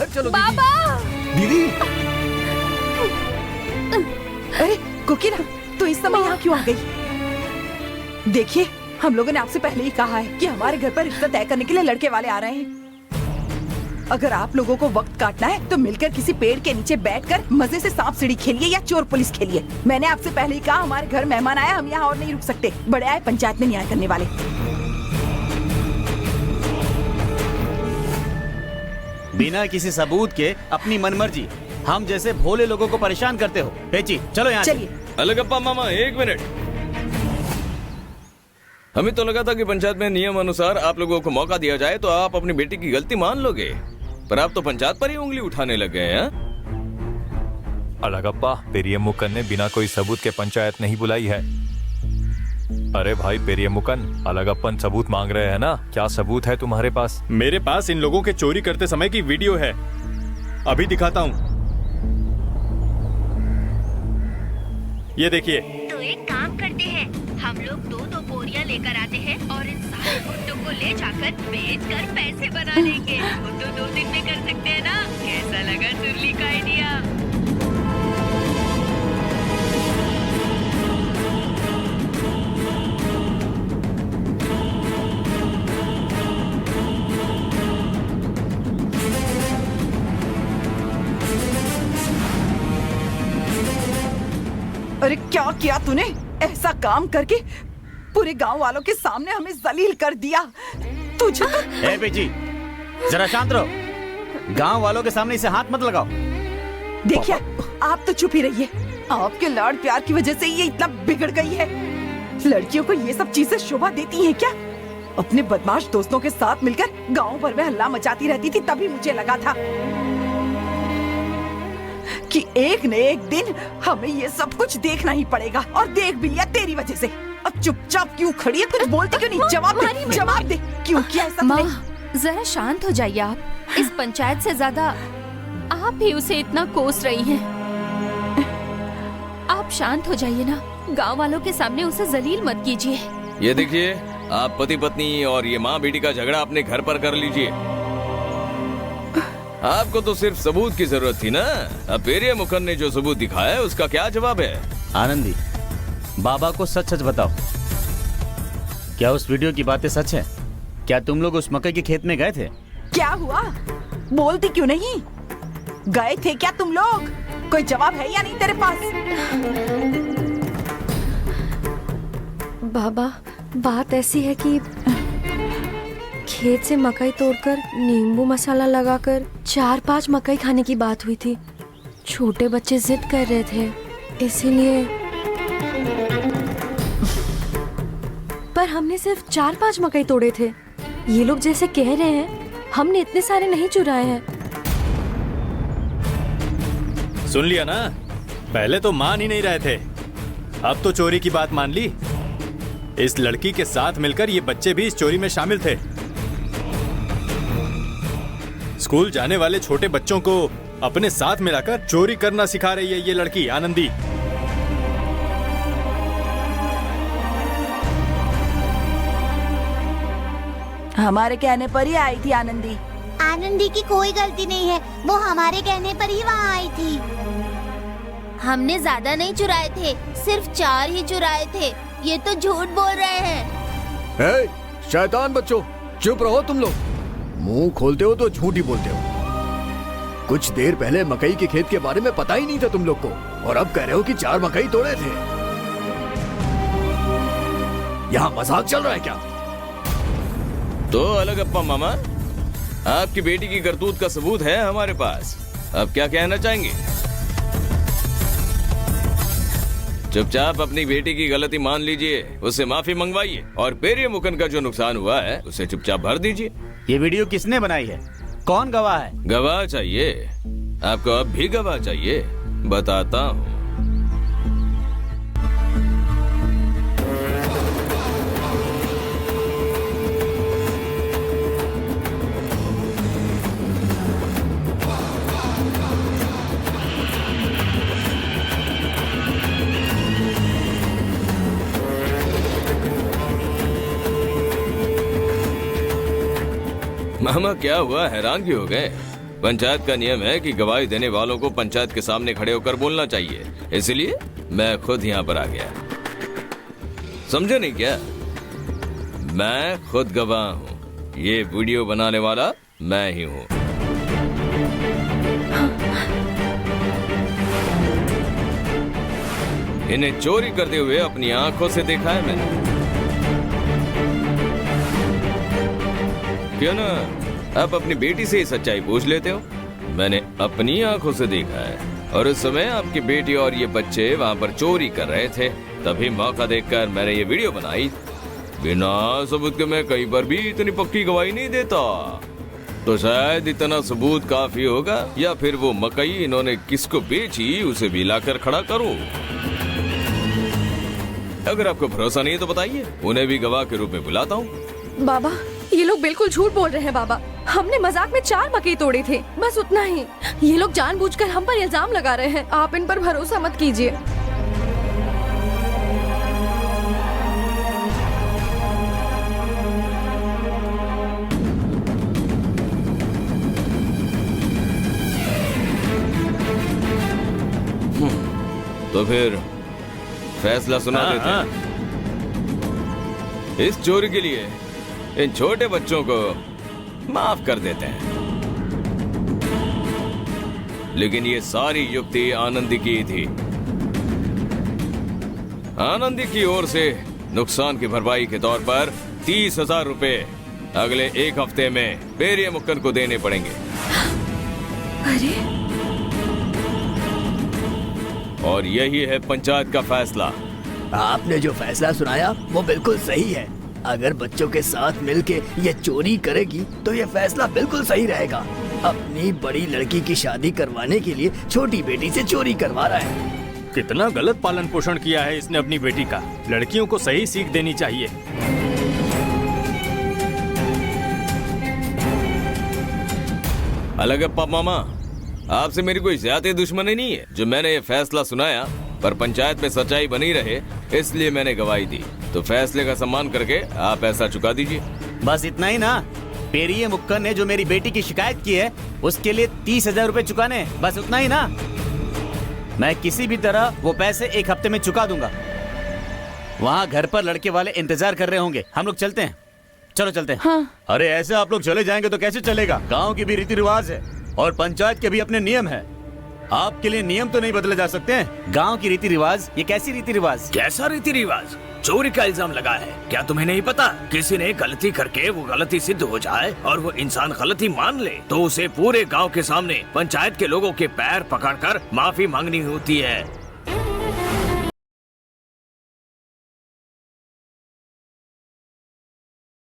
अंदर चलो बाबा। दीदी। अरे कोकिला, तो इस समय यहाँ क्यों आ गई? देखिए, हम लोगों ने आपसे पहले ही कहा है कि हमारे घर पर रिश्ता तय करने के लिए लड़के वाले आ रहे हैं। अगर आप लोगों को वक्त काटना है तो मिलकर किसी पेड़ के नीचे बैठकर मजे से सांप सीढ़ी खेलिए या चोर पुलिस खेलिए। मैंने आपसे पहले ही कहा, हमारे घर मेहमान आया, हम यहाँ और नहीं रुक सकते। बड़े आए पंचायत में न्याय करने वाले। बिना किसी सबूत के अपनी मनमर्जी हम जैसे भोले लोगों को परेशान करते हो। पेची, चलो यहाँ चलिए। अलगप्पा मामा, एक मिनट। हमें तो लगा था कि पंचायत में नियम अनुसार आप लोगों को मौका दिया जाए तो आप अपनी बेटी की गलती मान लोगे, पर आप तो पंचायत पर ही उंगली उठाने लग गए हैं। अलगप्पा, पेरियमुकन ने बिना कोई सबूत के पंचायत नहीं बुलाई है। अरे भाई पेरियमुकन, अलगप्पन सबूत मांग रहे हैं ना, क्या सबूत है तुम्हारे पास? मेरे पास इन लोगों के चोरी करते समय की वीडियो है, अभी दिखाता हूँ। ये देखिए। तो एक काम करते हैं, हम लोग दो बोरियां लेकर आते हैं और इन सारे भुट्टो को ले जाकर बेचकर पैसे बना लेंगे। वो तो 2 दिन में कर सकते हैं ना। कैसा लगा सुरली का आइडिया? अरे क्या किया तूने? ऐसा काम करके पूरे गांव वालों के सामने हमें जलील कर दिया। तुझे तो... ए पेची, जरा शांत रहो। गांव वालों के सामने इसे हाथ मत लगाओ। देखिए, आप तो चुप ही रहिए। आपके लाड प्यार की वजह से ये इतना बिगड़ गई है। लड़कियों को ये सब चीजें शोभा देती हैं क्या? अपने बदमाश दोस्तों के साथ मिलकर गांव भर में हल्ला मचाती रहती थी, तभी मुझे लगा था कि एक न एक दिन हमें ये सब कुछ देखना ही पड़ेगा। और देख भी लिया तेरी वजह से। अब चुपचाप क्यों खड़ी है? कुछ बोलती क्यों नहीं? जवाब दे। क्यों किया ऐसा? माँ, जरा शांत हो जाइए आप। इस पंचायत से ज्यादा आप ही उसे इतना कोस रही हैं। आप शांत हो जाइए ना। गांव वालों के सामने उसे जलील मत कीजिए। ये देखिए, आप पति पत्नी और ये माँ बेटी का झगड़ा अपने घर पर कर लीजिए। आपको तो सिर्फ सबूत की जरूरत थी ना। अब पेरियमुकन ने जो सबूत दिखाया है उसका क्या जवाब है? आनंदी, बाबा को सच सच बताओ, क्या उस वीडियो की बातें सच है? क्या तुम लोग उस मकई के खेत में गए थे? क्या हुआ? बोलती क्यों नहीं? गए थे क्या तुम लोग? कोई जवाब है या नहीं तेरे पास? बाबा, बात ऐसी है कि खेत से मकई तोड़कर नींबू मसाला लगाकर 4-5 मकई खाने की बात हुई थी। छोटे बच्चे जिद कर रहे थे, इसीलिए। पर हमने सिर्फ 4-5 मकई तोड़े थे। ये लोग जैसे कह रहे हैं, हमने इतने सारे नहीं चुराए हैं। सुन लिया ना? पहले तो मान ही नहीं रहे थे, अब तो चोरी की बात मान ली। इस लड़की के साथ मिलकर ये बच्चे भी इस चोरी में शामिल थे। स्कूल जाने वाले छोटे बच्चों को अपने साथ मिलाकर चोरी करना सिखा रही है ये लड़की आनंदी। हमारे कहने पर ही आई थी आनंदी। आनंदी की कोई गलती नहीं है, वो हमारे कहने पर ही वहाँ आई थी। हमने ज्यादा नहीं चुराए थे, सिर्फ 4 ही चुराए थे। ये तो झूठ बोल रहे हैं। शैतान बच्चों, चुप रहो तुम लोग। मुंह खोलते हो तो झूठ ही बोलते हो। कुछ देर पहले मकई के खेत के बारे में पता ही नहीं था तुम लोग को, और अब कह रहे हो कि 4 मकई तोड़े थे। यहाँ मजाक चल रहा है क्या? तो अलगप्पा मामा, आपकी बेटी की करतूत का सबूत है हमारे पास। अब क्या कहना चाहेंगे? चुपचाप अपनी बेटी की गलती मान लीजिए, उससे माफी मंगवाइए, और पेरियमुकन का जो नुकसान हुआ है उसे चुपचाप भर दीजिए। ये वीडियो किसने बनाई है? कौन गवाह है? गवाह चाहिए आपको? अब भी गवाह चाहिए? बताता हूँ। मामा क्या हुआ, हैरान क्यों हो गए? पंचायत का नियम है कि गवाही देने वालों को पंचायत के सामने खड़े होकर बोलना चाहिए, इसलिए मैं खुद यहाँ पर आ गया। समझे नहीं क्या? मैं खुद गवाह हूँ, ये वीडियो बनाने वाला मैं ही हूँ। इन्हें चोरी करते हुए अपनी आंखों से देखा है मैंने। क्यों ना आप अपनी बेटी से ही सच्चाई पूछ लेते हो? मैंने अपनी आंखों से देखा है, और उस समय आपकी बेटी और ये बच्चे वहां पर चोरी कर रहे थे, तभी मौका देखकर मैंने ये वीडियो बनाई। बिना सबूत के मैं कहीं पर भी इतनी पक्की गवाही नहीं देता। तो शायद इतना सबूत काफी होगा, या फिर वो मकई इन्होंने किसको बेची उसे भी लाकर खड़ा करूं। अगर आपको भरोसा नहीं है तो बताइए, उन्हें भी गवाह के रूप में बुलाता हूँ। बाबा, ये लोग बिल्कुल झूठ बोल रहे हैं बाबा। हमने मजाक में 4 मकई तोड़े थे, बस उतना ही। ये लोग जानबूझकर हम पर इल्जाम लगा रहे हैं। आप इन पर भरोसा मत कीजिए। तो फिर फैसला सुना देते हैं। इस चोरी के लिए इन छोटे बच्चों को माफ कर देते हैं, लेकिन ये सारी युक्ति आनंदी की थी। आनंदी की ओर से नुकसान की भरपाई के तौर पर 30,000 रुपए अगले 1 हफ्ते में पेरिया मुक्कन को देने पड़ेंगे। अरे, और यही है पंचायत का फैसला। आपने जो फैसला सुनाया वो बिल्कुल सही है। अगर बच्चों के साथ मिलके ये चोरी करेगी तो ये फैसला बिल्कुल सही रहेगा। अपनी बड़ी लड़की की शादी करवाने के लिए छोटी बेटी से चोरी करवा रहा है। कितना गलत पालन पोषण किया है इसने अपनी बेटी का। लड़कियों को सही सीख देनी चाहिए। अलग है मामा, आपसे मेरी कोई ज्यादा दुश्मनी नहीं है। जो मैंने ये फैसला सुनाया पर पंचायत में सच्चाई बनी रहे, इसलिए मैंने गवाही दी। तो फैसले का सम्मान करके आप पैसा चुका दीजिए। बस इतना ही ना? पेरिये मुक्कन ने जो मेरी बेटी की शिकायत की है उसके लिए 30,000 रुपए चुकाने, बस उतना ही ना? मैं किसी भी तरह वो पैसे 1 हफ्ते में चुका दूंगा। वहाँ घर पर लड़के वाले इंतजार कर रहे होंगे। हम लोग चलते हैं, चलो चलते हैं। हाँ। अरे ऐसे आप लोग चले जाएंगे तो कैसे चलेगा? गाँव की भी रीति रिवाज है और पंचायत के भी अपने नियम है। आपके लिए नियम तो नहीं बदले जा सकते हैं। गांव की रीति रिवाज, ये कैसी रीति रिवाज? कैसा रीति रिवाज? चोरी का इल्जाम लगा है। क्या तुम्हें नहीं पता? किसी ने गलती करके वो गलती सिद्ध हो जाए और वो इंसान गलती मान ले तो उसे पूरे गांव के सामने पंचायत के लोगों के पैर पकड़कर माफी मांगनी होती है।